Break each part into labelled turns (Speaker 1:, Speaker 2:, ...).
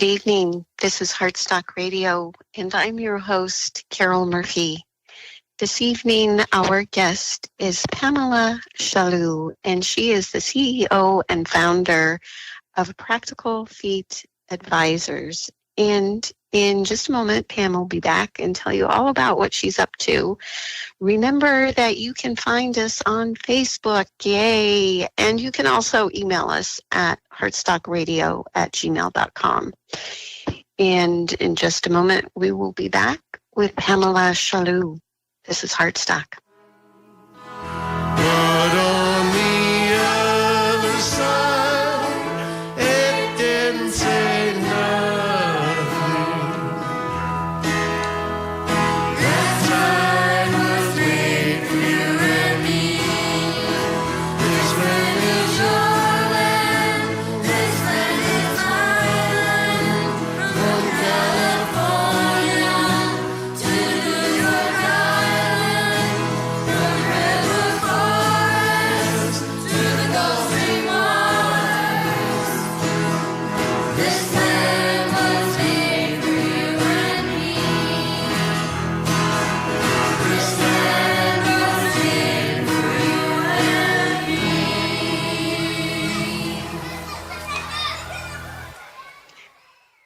Speaker 1: Good evening. This is Heartstock Radio, and I'm your host, Carol Murphy. This evening, our guest is Pamela Chaloult, and she is the CEO and founder of Practicla Advisors. And in just a moment, Pam will be back and tell you all about what she's up to. Remember that you can find us on Facebook, yay! And you can also email us at heartstockradio@gmail.com. And in just a moment, we will be back with Pamela Chaloult. This is Heartstock.
Speaker 2: But on the other side, it didn't say nothing. That time was made for you and me. This land is your land, this land is my land. From California to New York Island, from redwood forests to the Gulf Stream waters. This land was made for you and me. This land was made for you and me.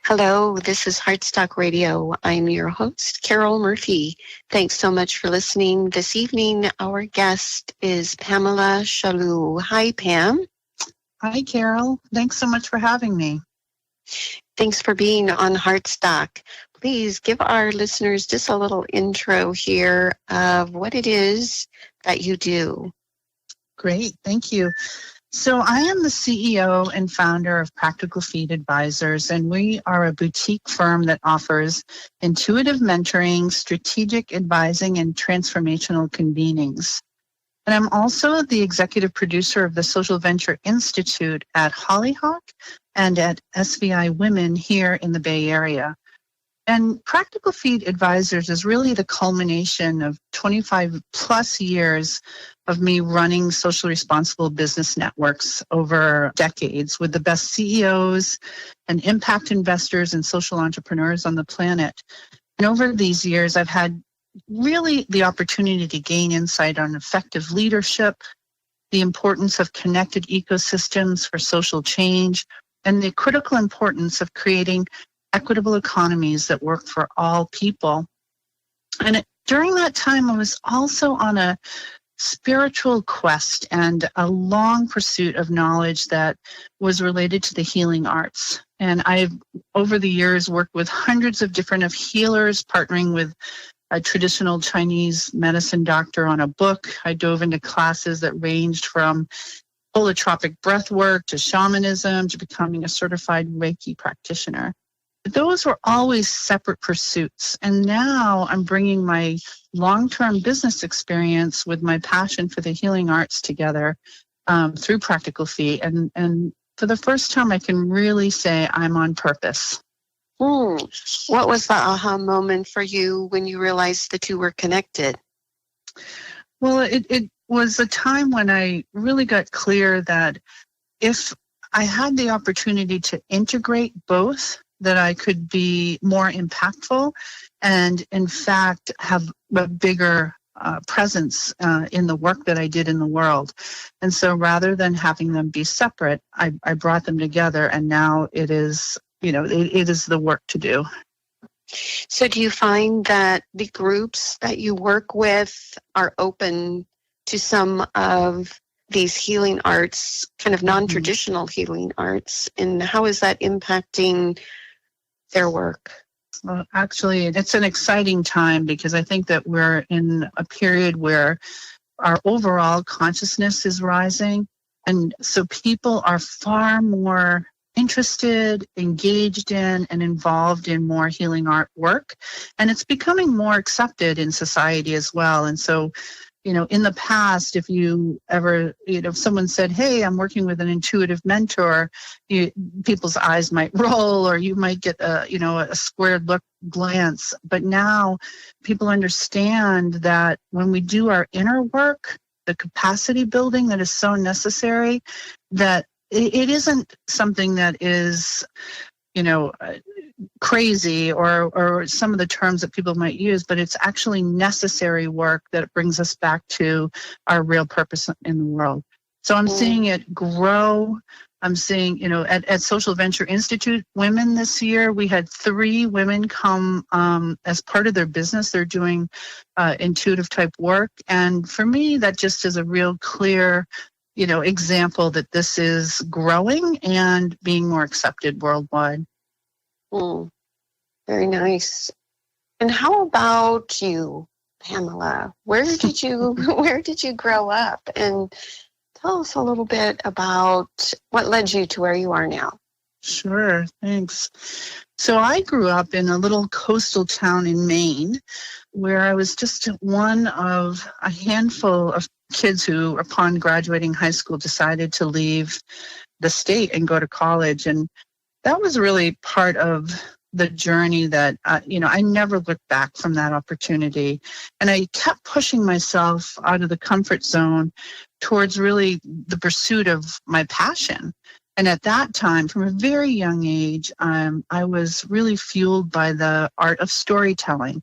Speaker 1: Hello, this is Heartstock Radio. I'm your host, Carol Murphy. Thanks so much for listening. This evening, our guest is Pamela Chaloult. Hi, Pam.
Speaker 3: Hi, Carol. Thanks so much for having me.
Speaker 1: Thanks for being on Heartstock. Please give our listeners just a little intro here of what it is that you do.
Speaker 3: Great. Thank you. So I am the CEO and founder of Practicla Advisors, and we are a boutique firm that offers intuitive mentoring, strategic advising, and transformational convenings. And I'm also the executive producer of the Social Venture Institute at Hollyhock and at SVI Women here in the Bay Area. And Practicla Advisors is really the culmination of 25 plus years of me running social responsible business networks over decades with the best CEOs and impact investors and social entrepreneurs on the planet. And over these years, I've had really the opportunity to gain insight on effective leadership, the importance of connected ecosystems for social change, and the critical importance of creating equitable economies that work for all people. And during that time, I was also on a spiritual quest and a long pursuit of knowledge that was related to the healing arts. And I've, over the years, worked with hundreds of different healers, partnering with a traditional Chinese medicine doctor on a book. I dove into classes that ranged from holotropic breath work to shamanism to becoming a certified Reiki practitioner. Those were always separate pursuits. And now I'm bringing my long-term business experience with my passion for the healing arts together through Practicla. And for the first time, I can really say I'm on purpose.
Speaker 1: What was the aha moment for you when you realized the two were connected?
Speaker 3: Well, it was a time when I really got clear that if I had the opportunity to integrate both, that I could be more impactful and, in fact, have a bigger presence in the work that I did in the world. And so rather than having them be separate, I brought them together, and now it is, it is the work to do.
Speaker 1: So do you find that the groups that you work with are open to some of these healing arts, kind of non-traditional healing arts, and how is that impacting their work?
Speaker 3: Well, actually, it's an exciting time because I think that we're in a period where our overall consciousness is rising. And so people are far more interested, engaged in, and involved in more healing art work. And it's becoming more accepted in society as well. And so, in the past, if you ever, if someone said, hey, I'm working with an intuitive mentor, people's eyes might roll, or you might get a squared look glance. But now people understand that when we do our inner work, the capacity building that is so necessary, that it isn't something that is, crazy or some of the terms that people might use, but it's actually necessary work that brings us back to our real purpose in the world. So I'm seeing it grow. I'm seeing, at Social Venture Institute Women this year, we had 3 women come as part of their business. They're doing intuitive type work. And for me, that just is a real clear, example that this is growing and being more accepted worldwide.
Speaker 1: Very nice. And how about you, Pamela? Where did you grow up? And tell us a little bit about what led you to where you are now.
Speaker 3: Sure, thanks. So I grew up in a little coastal town in Maine where I was just one of a handful of kids who, upon graduating high school, decided to leave the state and go to college. And that was really part of the journey that, I never looked back from that opportunity. And I kept pushing myself out of the comfort zone towards really the pursuit of my passion. And at that time, from a very young age, I was really fueled by the art of storytelling.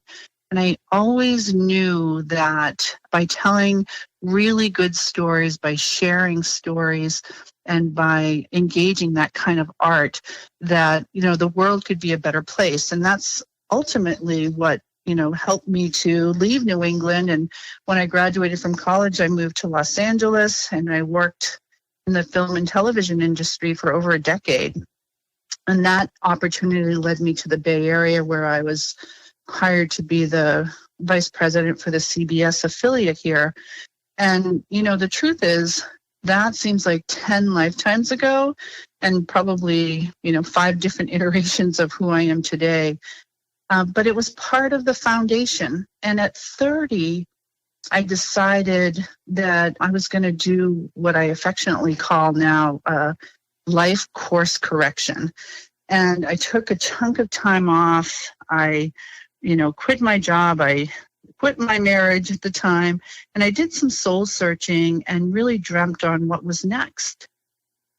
Speaker 3: And I always knew that by telling really good stories, by sharing stories, and by engaging that kind of art, that, the world could be a better place. And that's ultimately what, helped me to leave New England. And when I graduated from college, I moved to Los Angeles and I worked in the film and television industry for over a decade. And that opportunity led me to the Bay Area, where I was hired to be the vice president for the CBS affiliate here. And, the truth is, that seems like 10 lifetimes ago, and probably, 5 different iterations of who I am today. But it was part of the foundation. And at 30, I decided that I was going to do what I affectionately call now life course correction. And I took a chunk of time off. I, quit my job. I quit my marriage at the time. And I did some soul searching and really dreamt on what was next.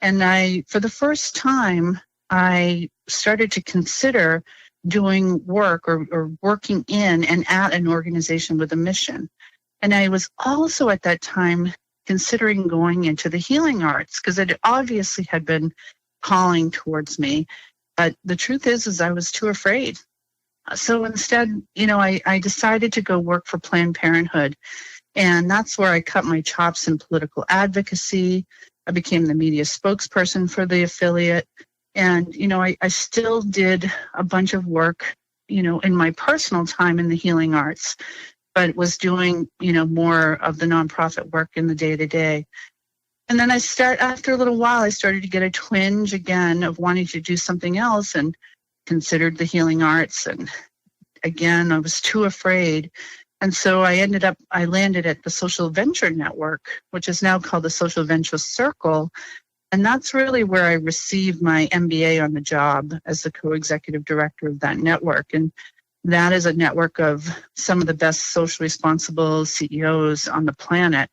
Speaker 3: And for the first time, I started to consider doing work or working in and at an organization with a mission. And I was also at that time considering going into the healing arts, because it obviously had been calling towards me. But the truth is I was too afraid. So instead, I decided to go work for Planned Parenthood. And that's where I cut my chops in political advocacy. I became the media spokesperson for the affiliate. And, I still did a bunch of work, in my personal time in the healing arts, but was doing, more of the nonprofit work in the day-to-day. And then after a little while, I started to get a twinge again of wanting to do something else and considered the healing arts. And again, I was too afraid. And so I landed at the Social Venture Network, which is now called the Social Venture Circle. And that's really where I received my MBA on the job as the co-executive director of that network. And that is a network of some of the best socially responsible CEOs on the planet.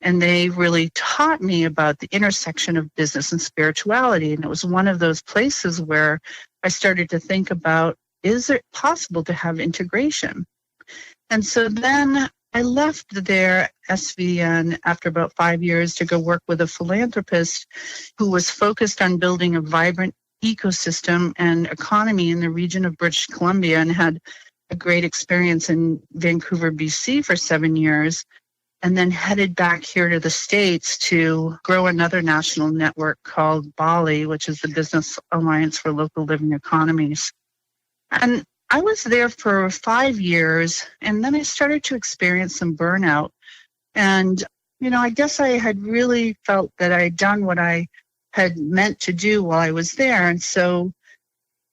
Speaker 3: And they really taught me about the intersection of business and spirituality. And it was one of those places where I started to think about, is it possible to have integration? And so then I left their SVN after about 5 years to go work with a philanthropist who was focused on building a vibrant ecosystem and economy in the region of British Columbia, and had a great experience in Vancouver, BC for 7 years, and then headed back here to the States to grow another national network called BALI, which is the Business Alliance for Local Living Economies. And I was there for 5 years, and then I started to experience some burnout. And, I guess I had really felt that I had done what I had meant to do while I was there. And so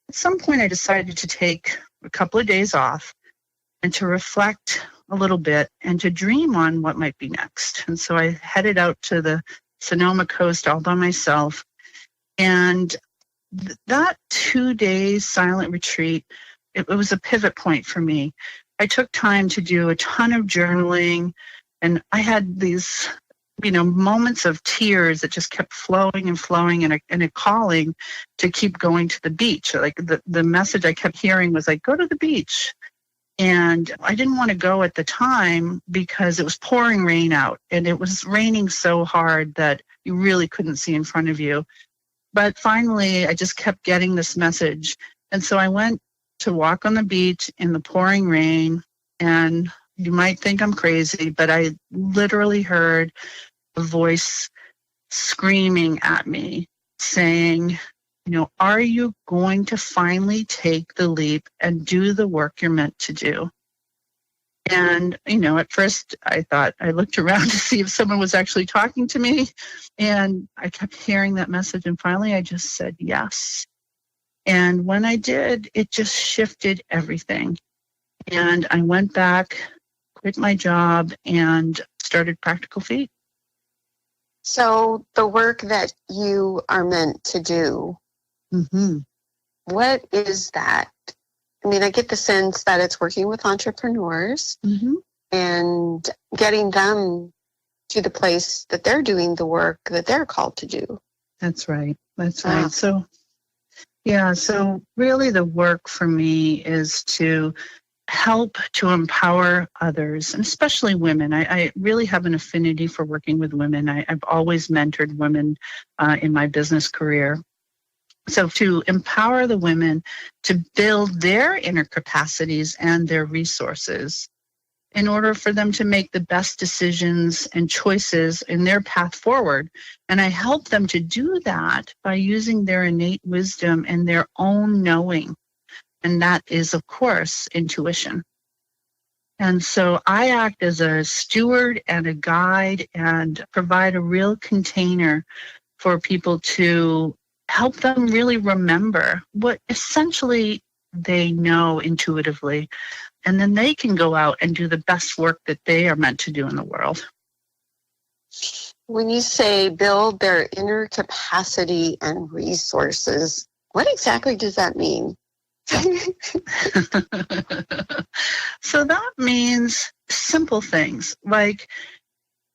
Speaker 3: at some point I decided to take a couple of days off and to reflect a little bit and to dream on what might be next. And so I headed out to the Sonoma coast all by myself. And that 2 days silent retreat, it was a pivot point for me. I took time to do a ton of journaling, and I had these moments of tears that just kept flowing and flowing, and a calling to keep going to the beach. Like the message I kept hearing was like, go to the beach. And I didn't want to go at the time because it was pouring rain out, and it was raining so hard that you really couldn't see in front of you. But finally, I just kept getting this message. And so I went to walk on the beach in the pouring rain, and you might think I'm crazy, but I literally heard a voice screaming at me saying, are you going to finally take the leap and do the work you're meant to do? And, at first I thought, I looked around to see if someone was actually talking to me, and I kept hearing that message. And finally I just said yes. And when I did, it just shifted everything. And I went back, quit my job, and started Practical Feet.
Speaker 1: So the work that you are meant to do, what is that? I mean, I get the sense that it's working with entrepreneurs and getting them to the place that they're doing the work that they're called to do.
Speaker 3: That's right. That's right. So really the work for me is to help to empower others, and especially women. I really have an affinity for working with women. I've always mentored women in my business career. So to empower the women to build their inner capacities and their resources in order for them to make the best decisions and choices in their path forward. And I help them to do that by using their innate wisdom and their own knowing. And that is, of course, intuition. And so I act as a steward and a guide and provide a real container for people to help them really remember what essentially they know intuitively. And then they can go out and do the best work that they are meant to do in the world.
Speaker 1: When you say build their inner capacity and resources, what exactly does that mean?
Speaker 3: So that means simple things like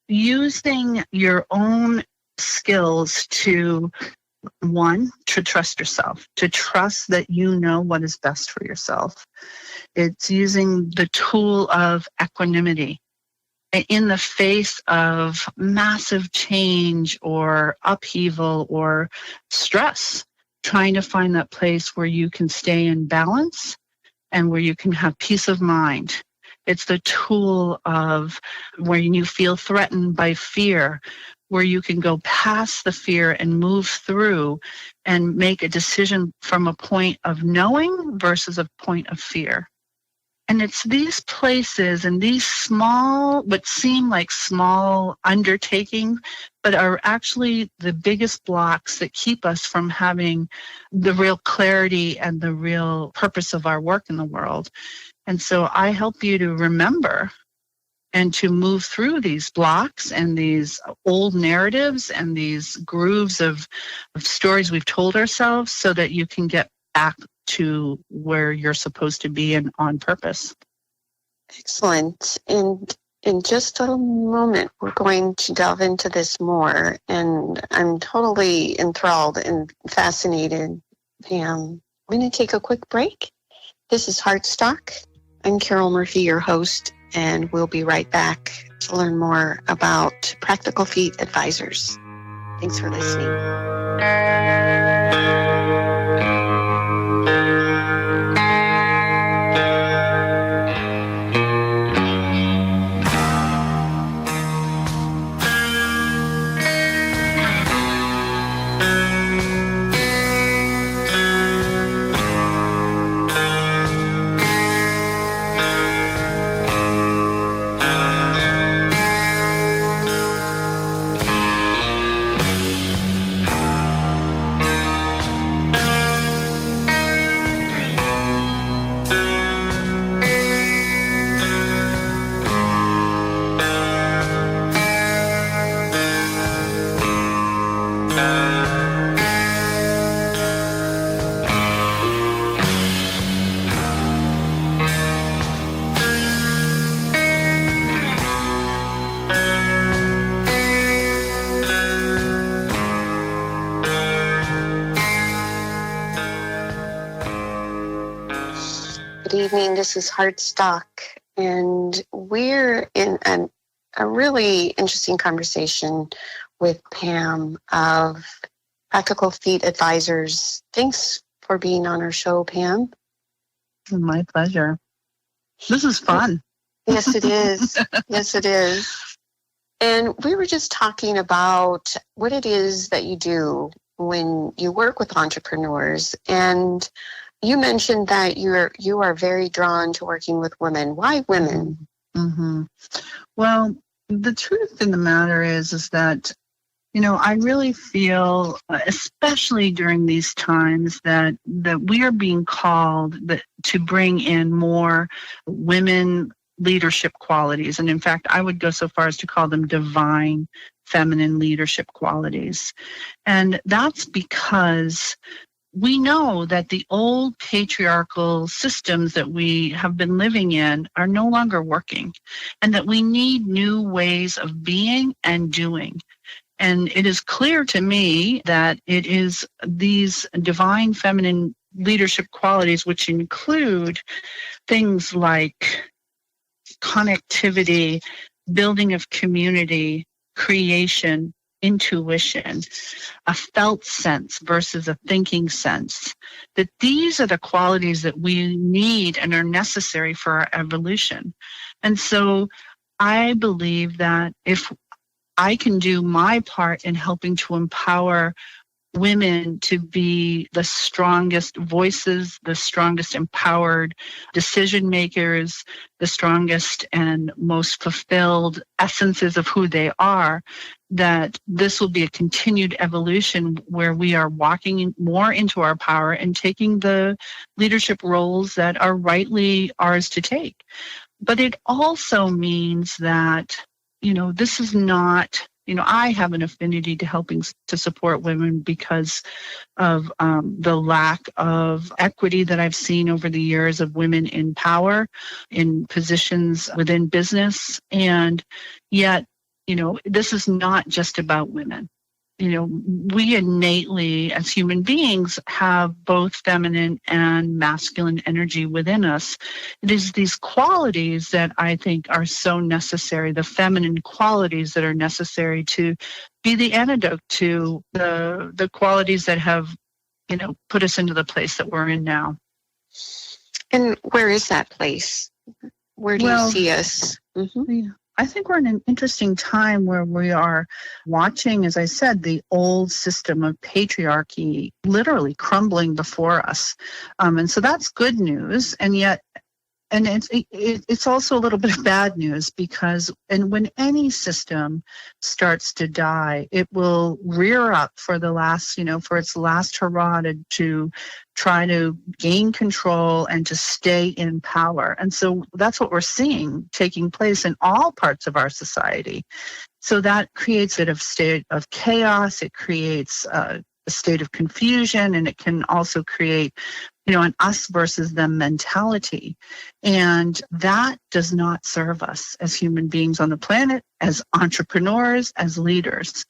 Speaker 3: using your own skills to, one, to trust yourself, to trust that you know what is best for yourself. It's using the tool of equanimity in the face of massive change or upheaval or stress, trying to find that place where you can stay in balance and where you can have peace of mind. It's the tool of when you feel threatened by fear, where you can go past the fear and move through and make a decision from a point of knowing versus a point of fear. And it's these places and these small, what seem like small undertakings, but are actually the biggest blocks that keep us from having the real clarity and the real purpose of our work in the world. And so I help you to remember and to move through these blocks and these old narratives and these grooves of stories we've told ourselves so that you can get back to where you're supposed to be and on purpose.
Speaker 1: Excellent. And in just a moment, we're going to delve into this more. And I'm totally enthralled and fascinated. Pam, I'm going to take a quick break. This is Heartstock. I'm Carol Murphy, your host, and we'll be right back to learn more about Practical Feet Advisors. Thanks for listening. evening. This is Heartstock, and we're in a really interesting conversation with Pam of Practical Feet Advisors. Thanks for being on our show, Pam.
Speaker 3: My pleasure. This is fun.
Speaker 1: Yes, it is. Yes, it is. And we were just talking about what it is that you do when you work with entrepreneurs. And you mentioned that you are very drawn to working with women. Why women?
Speaker 3: Mm-hmm. Well, the truth in the matter is that, I really feel, especially during these times, that we are being called to bring in more women leadership qualities. And in fact, I would go so far as to call them divine feminine leadership qualities. And that's because we know that the old patriarchal systems that we have been living in are no longer working, and that we need new ways of being and doing. And it is clear to me that it is these divine feminine leadership qualities, which include things like connectivity, building of community, creation, intuition, a felt sense versus a thinking sense, that these are the qualities that we need and are necessary for our evolution. And so I believe that if I can do my part in helping to empower women to be the strongest voices, the strongest empowered decision makers, the strongest and most fulfilled essences of who they are, that this will be a continued evolution where we are walking more into our power and taking the leadership roles that are rightly ours to take. But it also means that, this is not, I have an affinity to helping to support women because of the lack of equity that I've seen over the years of women in power, in positions within business. And yet, this is not just about women. We innately, as human beings, have both feminine and masculine energy within us. It is these qualities that I think are so necessary, the feminine qualities that are necessary to be the antidote to the qualities that have, put us into the place that we're in now.
Speaker 1: And where is that place? Where do you see us? Mm-hmm.
Speaker 3: I think we're in an interesting time where we are watching, as I said, the old system of patriarchy literally crumbling before us. And so that's good news. And yet, and it's also a little bit of bad news because when any system starts to die, it will rear up for the last, for its last hurrah to try to gain control and to stay in power. And so that's what we're seeing taking place in all parts of our society. So that creates a state of chaos. It creates a state of confusion, and it can also create an us versus them mentality. And that does not serve us as human beings on the planet, as entrepreneurs, as leaders.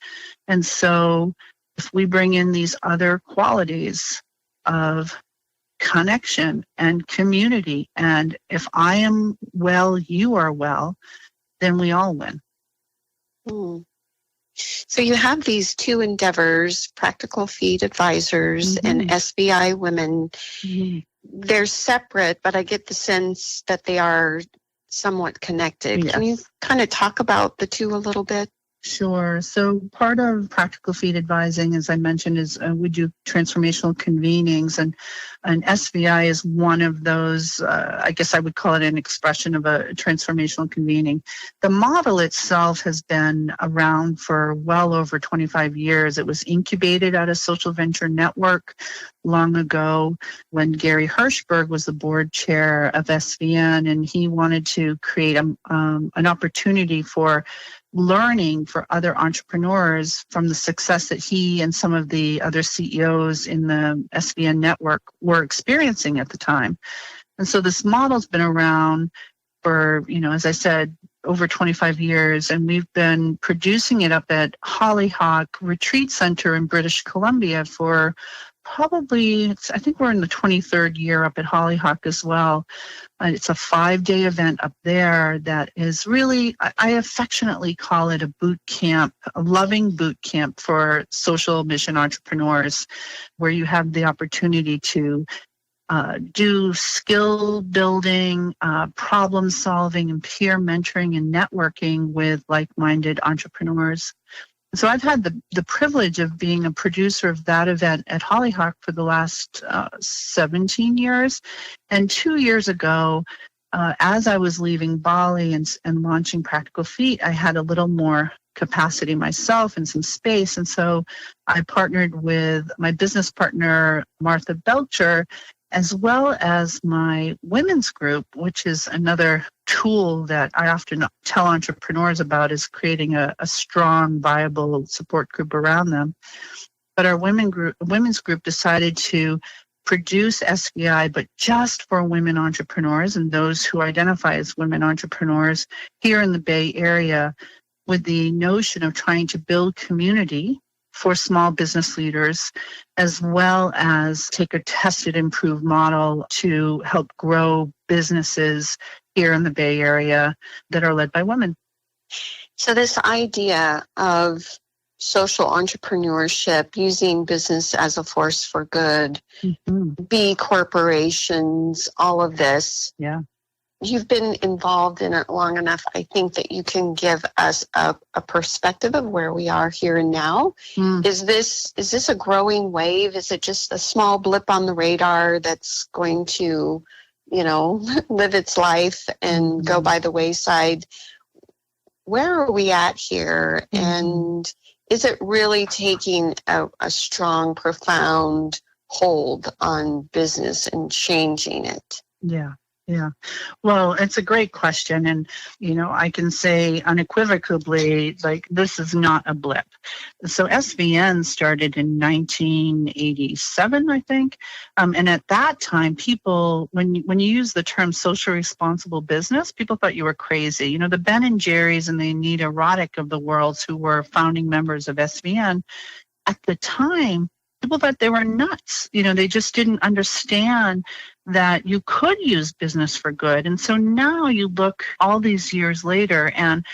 Speaker 3: And so if we bring in these other qualities of connection and community, and if I am well, you are well, then we all win.
Speaker 1: So you have these two endeavors, Practical Feet Advisors and SBI Women. They're separate, but I get the sense that they are somewhat connected.
Speaker 3: Yes.
Speaker 1: Can you kind of talk about the two a little bit?
Speaker 3: Sure. So part of Practical Feet Advising, as I mentioned, is we do transformational convenings, and SVI is one of those, I guess I would call it an expression of a transformational convening. The model itself has been around for well over 25 years. It was incubated at a social venture network long ago when Gary Hirschberg was the board chair of SVN, and he wanted to create an opportunity for learning for other entrepreneurs from the success that he and some of the other CEOs in the SVN network were experiencing at the time. And so this model's been around for, as I said, over 25 years, and we've been producing it up at Hollyhock Retreat Center in British Columbia for I think we're in the 23rd year up at Hollyhock as well. It's a 5-day event up there that is really, I affectionately call it a boot camp, a loving boot camp for social mission entrepreneurs, where you have the opportunity to do skill building, problem solving, and peer mentoring and networking with like-minded entrepreneurs. So I've had the privilege of being a producer of that event at Hollyhock for the last 17 years. And 2 years ago, as I was leaving Bali and launching Practical Feet, I had a little more capacity myself and some space. And so I partnered with my business partner, Martha Belcher, as well as my women's group, which is another tool that I often tell entrepreneurs about, is creating a strong, viable support group around them. But our women's group decided to produce SVI, but just for women entrepreneurs and those who identify as women entrepreneurs here in the Bay Area, with the notion of trying to build community for small business leaders, as well as take a tested, improved model to help grow businesses here in the Bay Area that are led by women.
Speaker 1: So this idea of social entrepreneurship, using business as a force for good, B corporations, all of this.
Speaker 3: Yeah.
Speaker 1: You've been involved in it long enough, I think, that you can give us a perspective of where we are here and now. Is this a growing wave? Is it just a small blip on the radar that's going to, live its life and go by the wayside? Where are we at here? And is it really taking a strong, profound hold on business and changing it?
Speaker 3: Yeah. Yeah. Well, it's a great question. And, I can say unequivocally, this is not a blip. So SVN started in 1987, I think. And at that time, people, when you use the term social responsible business, people thought you were crazy. The Ben and Jerry's and the Anita Roddick of the world, who were founding members of SVN, at the time, people thought they were nuts. They just didn't understand that you could use business for good. And so now you look all these years later, and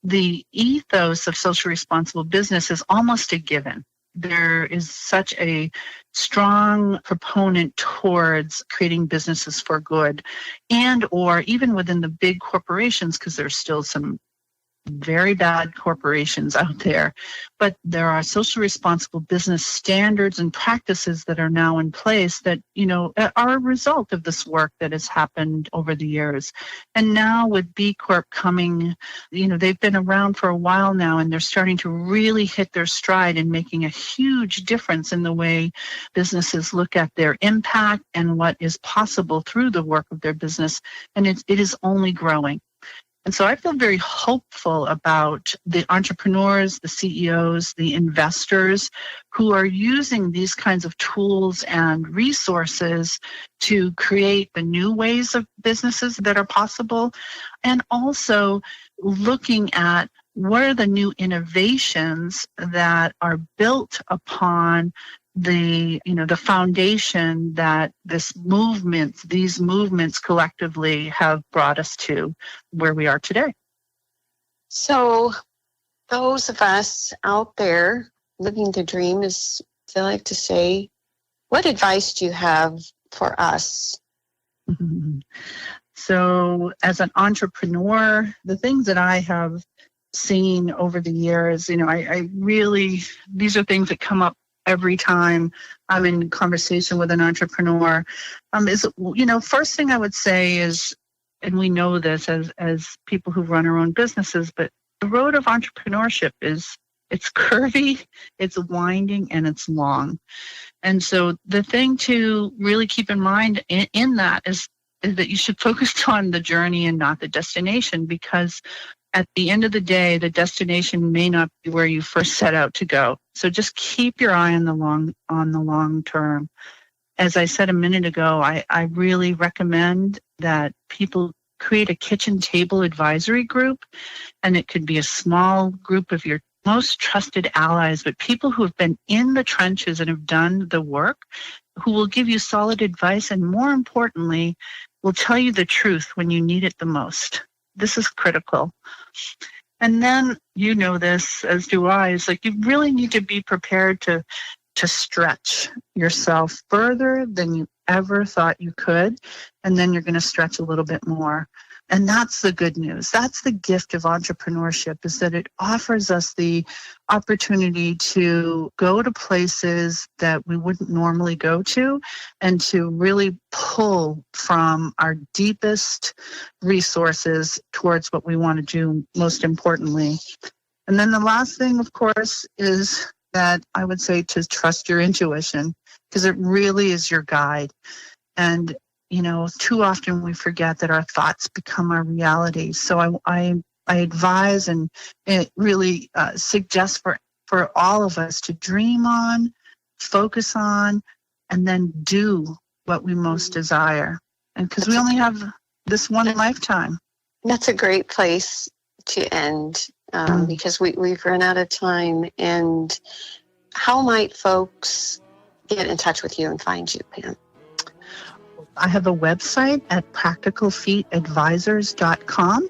Speaker 3: the ethos of social responsible business is almost a given. There is such a strong proponent towards creating businesses for good, and or even within the big corporations, because there's still some very bad corporations out there, but there are social responsible business standards and practices that are now in place that, are a result of this work that has happened over the years. And now with B Corp coming, they've been around for a while now, and they're starting to really hit their stride and making a huge difference in the way businesses look at their impact and what is possible through the work of their business. And it is only growing. And so I feel very hopeful about the entrepreneurs, the CEOs, the investors who are using these kinds of tools and resources to create the new ways of businesses that are possible, and also looking at what are the new innovations that are built upon the foundation that these movements collectively have brought us to where we are today.
Speaker 1: So those of us out there living the dream, as I like to say, what advice do you have for us?
Speaker 3: So as an entrepreneur, the things that I have seen over the years, I really, these are things that come up every time I'm in conversation with an entrepreneur, first thing I would say is, and we know this as people who run our own businesses, but the road of entrepreneurship it's curvy, it's winding, and it's long. And so the thing to really keep in mind in that is that you should focus on the journey and not the destination, because at the end of the day, the destination may not be where you first set out to go. So just keep your eye on the long term. As I said a minute ago, I really recommend that people create a kitchen table advisory group, and it could be a small group of your most trusted allies, but people who have been in the trenches and have done the work, who will give you solid advice and, more importantly, will tell you the truth when you need it the most. This is critical. And then, you know this, as do I, is like you really need to be prepared to stretch yourself further than you ever thought you could. And then you're going to stretch a little bit more. And that's the good news. That's the gift of entrepreneurship, is that it offers us the opportunity to go to places that we wouldn't normally go to and to really pull from our deepest resources towards what we want to do most importantly. And then the last thing, of course, is that I would say to trust your intuition, because it really is your guide. And you know, too often we forget that our thoughts become our reality. So I advise and it really suggest for all of us to dream on, focus on, and then do what we most desire. And because we only have this one lifetime.
Speaker 1: That's a great place to end because we've run out of time. And how might folks get in touch with you and find you, Pam?
Speaker 3: I have a website at practicalfeetadvisors.com,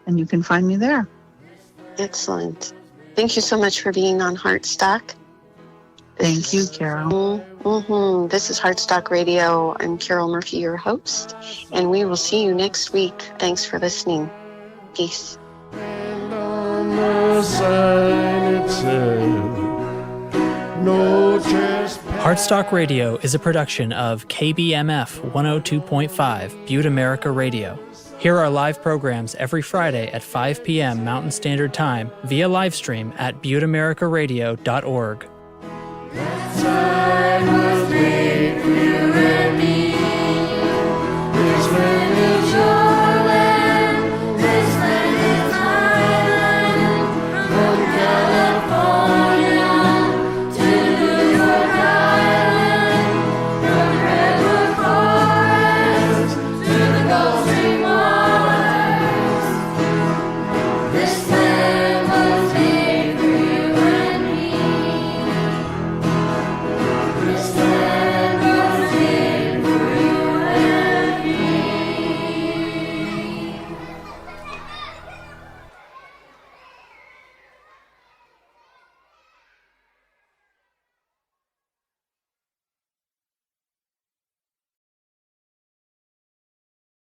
Speaker 3: and you can find me there.
Speaker 1: Excellent. Thank you so much for being on Heartstock.
Speaker 3: Thank you, Carol.
Speaker 1: This is Heartstock Radio. I'm Carol Murphy, your host, and we will see you next week. Thanks for listening. Peace.
Speaker 2: And on the sign it said, no trespass.
Speaker 4: Heartstock Radio is a production of KBMF 102.5 Butte America Radio. Hear our live programs every Friday at 5 p.m. Mountain Standard Time via livestream at butteamericaradio.org.
Speaker 2: That sign was made for you and me.